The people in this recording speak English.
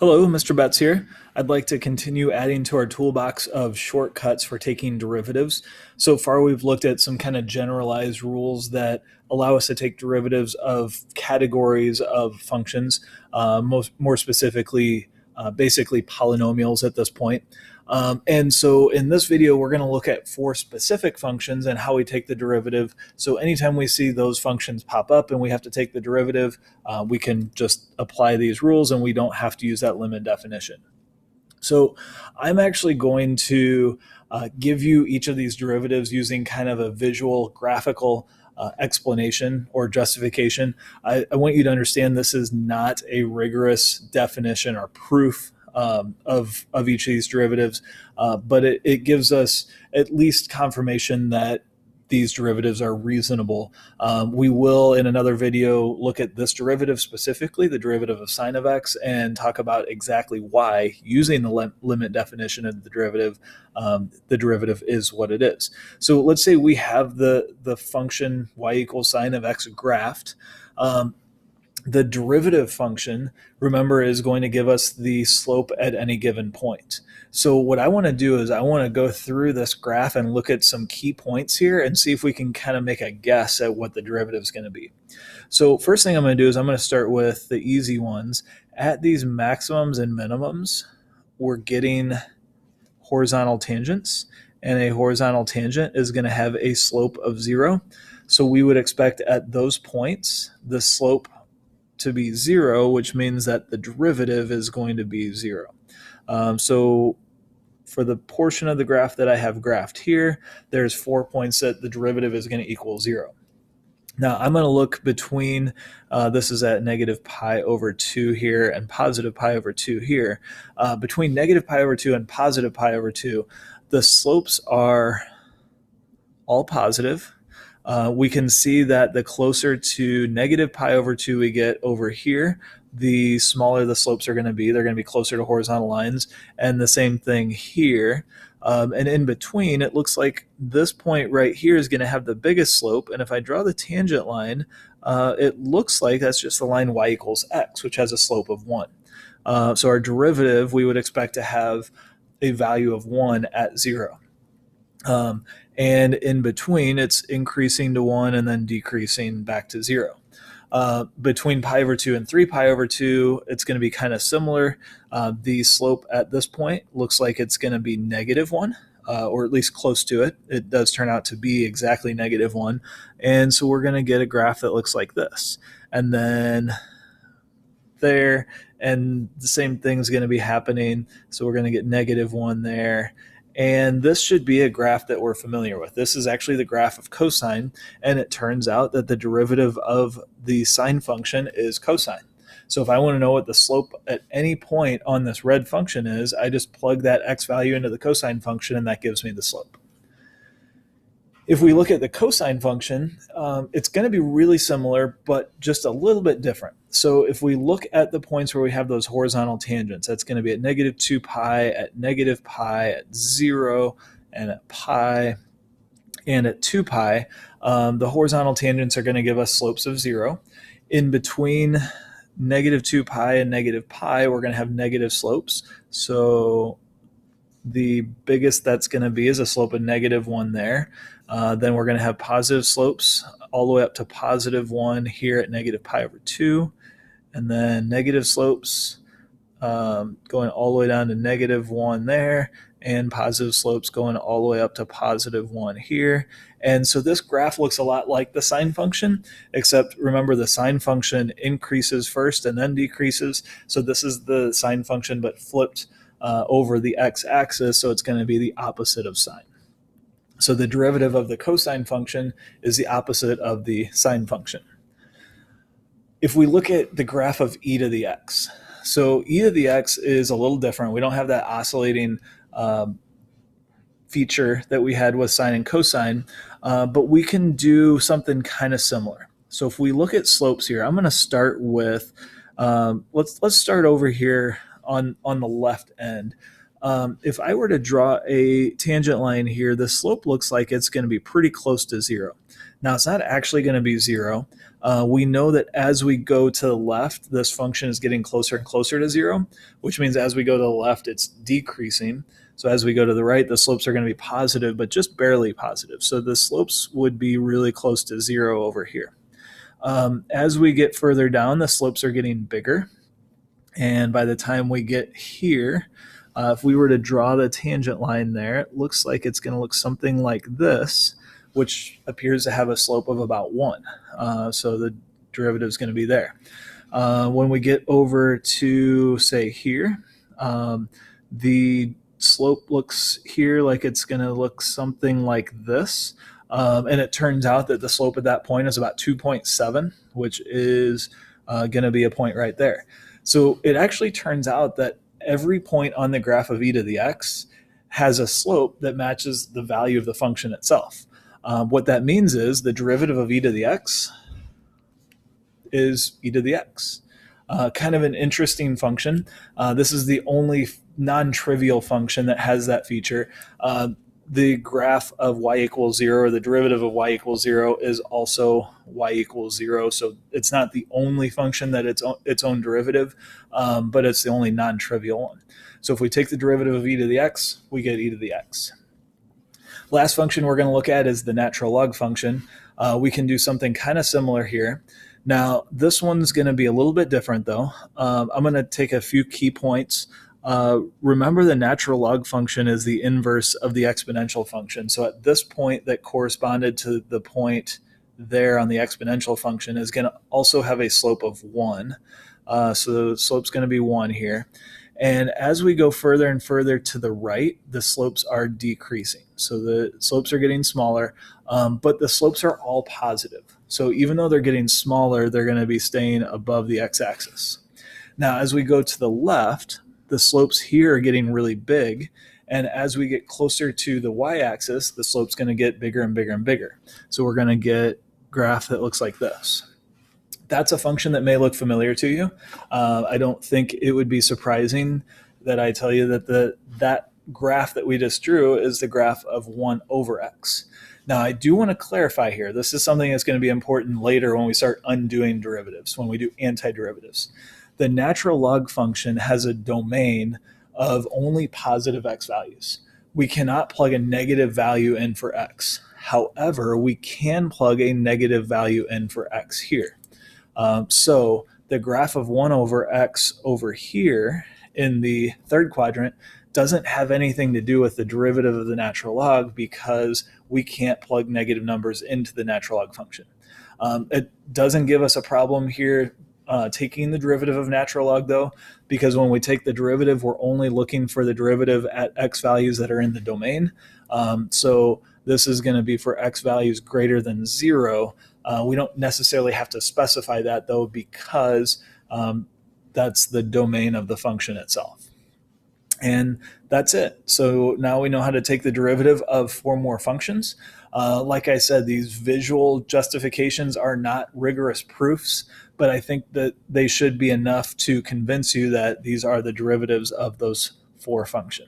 Hello, Mr. Betts here. I'd like to continue adding to our toolbox of shortcuts for taking derivatives. So far, we've looked at some kind of generalized rules that allow us to take derivatives of categories of functions, more specifically, basically polynomials at this point. And so in this video, we're going to look at four specific functions and how we take the derivative. So anytime we see those functions pop up and we have to take the derivative, we can just apply these rules and we don't have to use that limit definition. So I'm actually going to give you each of these derivatives using kind of a visual graphical explanation or justification. I want you to understand this is not a rigorous definition or proof of each of these derivatives, but it gives us at least confirmation that these derivatives are reasonable. We will, in another video, look at this derivative specifically, the derivative of sine of x, and talk about exactly why, using the limit definition of the derivative is what it is. So let's say we have the function y equals sine of x graphed. The derivative function, remember, is going to give us the slope at any given point. So what I want to do is I want to go through this graph and look at some key points here and see if we can kind of make a guess at what the derivative is going to be. So first thing I'm going to do is I'm going to start with the easy ones. At these maximums and minimums, we're getting horizontal tangents, and a horizontal tangent is going to have a slope of 0. So we would expect at those points the slope to be 0, which means that the derivative is going to be 0. So for the portion of the graph that I have graphed here, there's 4 points that the derivative is going to equal 0. Now I'm going to look between, this is at negative pi over 2 here and positive pi over 2 here. Between negative pi over 2 and positive pi over 2, the slopes are all positive. We can see that the closer to negative pi over 2 we get over here, the smaller the slopes are going to be. They're going to be closer to horizontal lines. And the same thing here. And in between, it looks like this point right here is going to have the biggest slope. And if I draw the tangent line, it looks like that's just the line y equals x, which has a slope of 1. So our derivative, we would expect to have a value of 1 at 0. And in between, it's increasing to 1 and then decreasing back to 0. Between pi over 2 and 3 pi over 2, it's going to be kind of similar. The slope at this point looks like it's going to be negative 1, or at least close to it. It does turn out to be exactly negative 1. And so we're going to get a graph that looks like this. And then there, and the same thing's going to be happening. So we're going to get negative 1 there. And this should be a graph that we're familiar with. This is actually the graph of cosine, and it turns out that the derivative of the sine function is cosine. So if I want to know what the slope at any point on this red function is, I just plug that x value into the cosine function, and that gives me the slope. If we look at the cosine function, it's going to be really similar, but just a little bit different. So if we look at the points where we have those horizontal tangents, that's going to be at negative 2 pi, at negative pi, at 0, and at pi, and at 2 pi. The horizontal tangents are going to give us slopes of 0. In between negative 2 pi and negative pi, we're going to have negative slopes. So the biggest that's going to be is a slope of negative 1 there. Then we're going to have positive slopes all the way up to positive 1 here at negative pi over 2. And then negative slopes going all the way down to negative 1 there, and positive slopes going all the way up to positive 1 here. And so this graph looks a lot like the sine function, except remember the sine function increases first and then decreases. So this is the sine function but flipped over the x-axis, so it's going to be the opposite of sine. So the derivative of the cosine function is the opposite of the sine function. If we look at the graph of e to the x, so e to the x is a little different. We don't have that oscillating feature that we had with sine and cosine, but we can do something kind of similar. So if we look at slopes here, I'm going to start with, let's start over here on the left end. If I were to draw a tangent line here, the slope looks like it's going to be pretty close to zero. Now, it's not actually going to be zero. We know that as we go to the left, this function is getting closer and closer to zero, which means as we go to the left, it's decreasing. So as we go to the right, the slopes are going to be positive, but just barely positive. So the slopes would be really close to zero over here. As we get further down, the slopes are getting bigger. And by the time we get here, if we were to draw the tangent line there, it looks like it's going to look something like this, which appears to have a slope of about 1. So the derivative is going to be there. When we get over to, say, here, the slope looks here like it's going to look something like this. And it turns out that the slope at that point is about 2.7, which is going to be a point right there. So it actually turns out that every point on the graph of e to the x has a slope that matches the value of the function itself. What that means is the derivative of e to the x is e to the x. Kind of an interesting function. This is the only non-trivial function that has that feature. The graph of y equals 0, or the derivative of y equals 0, is also y equals 0. So it's not the only function that its own derivative, but it's the only non-trivial one. So if we take the derivative of e to the x, we get e to the x. Last function we're going to look at is the natural log function. We can do something kind of similar here. Now, this one's going to be a little bit different, though. I'm going to take a few key points. Remember, the natural log function is the inverse of the exponential function. So at this point that corresponded to the point there on the exponential function is going to also have a slope of 1. So the slope's going to be 1 here. And as we go further and further to the right, the slopes are decreasing. So the slopes are getting smaller, but the slopes are all positive. So even though they're getting smaller, they're going to be staying above the x-axis. Now, as we go to the left, the slopes here are getting really big. And as we get closer to the y-axis, the slope's going to get bigger and bigger and bigger. So we're going to get a graph that looks like this. That's a function that may look familiar to you. I don't think it would be surprising that I tell you that that graph that we just drew is the graph of 1 over x. Now, I do want to clarify here. This is something that's going to be important later when we start undoing derivatives, when we do antiderivatives. The natural log function has a domain of only positive x values. We cannot plug a negative value in for x. However, we can plug a negative value in for x here. So the graph of 1 over x over here in the third quadrant doesn't have anything to do with the derivative of the natural log because we can't plug negative numbers into the natural log function. It doesn't give us a problem here taking the derivative of natural log, though, because when we take the derivative, we're only looking for the derivative at x values that are in the domain. So this is going to be for x values greater than 0. We don't necessarily have to specify that, though, because that's the domain of the function itself. And that's it. So now we know how to take the derivative of 4 more functions. Like I said, these visual justifications are not rigorous proofs, but I think that they should be enough to convince you that these are the derivatives of those 4 functions.